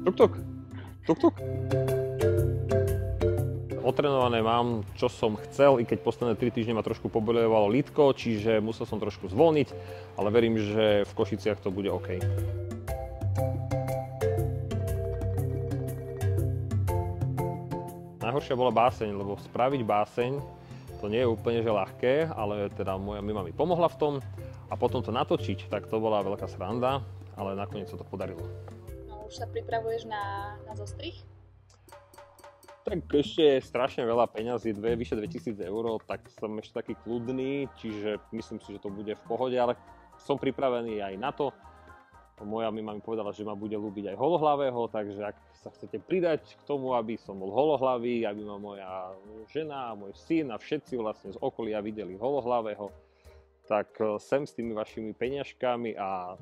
Tuk, tuk. Tuk, tuk. Otrenované mám, čo som chcel, i keď posledné 3 týždne ma trošku pobolievalo lítko, čiže musel som trošku zvolniť, ale verím, že v Košiciach to bude OK. Najhoršia bola báseň, lebo spraviť báseň to nie je úplne že ľahké, ale teda moja mama mi pomohla v tom a potom to natočiť, tak to bola veľká sranda, ale nakoniec sa to podarilo. No, už sa pripravuješ na zostrih? Tak ešte je strašne veľa peňazí, vyše 2000 eur, tak som ešte taký kľudný, čiže myslím si, že to bude v pohode, ale som pripravený aj na to. Moja mama mi povedala, že ma bude ľúbiť aj holohlavého, takže ak sa chcete pridať k tomu, aby som bol holohlavý, aby ma moja žena, môj syn a všetci vlastne z okolia videli holohlavého, tak sem s tými vašimi peňažkami a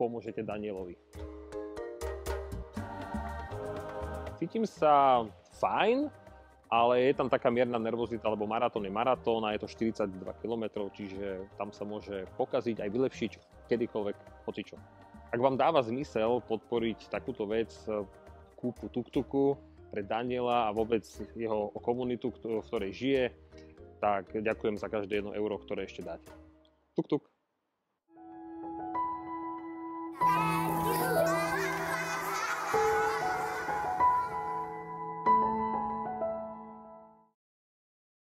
pomôžete Danielovi. Cítim sa fajn, ale je tam taká mierna nervozita, lebo maratón je maratón a je to 42 km, čiže tam sa môže pokaziť aj vylepšiť kedykoľvek hocičo. Ak vám dáva zmysel podporiť takúto vec, kúpu tuk-tuku pre Daniela a vôbec jeho komunitu, v ktorej žije, tak ďakujem za každé 1 euro, ktoré ešte dáte. Tuk-tuk.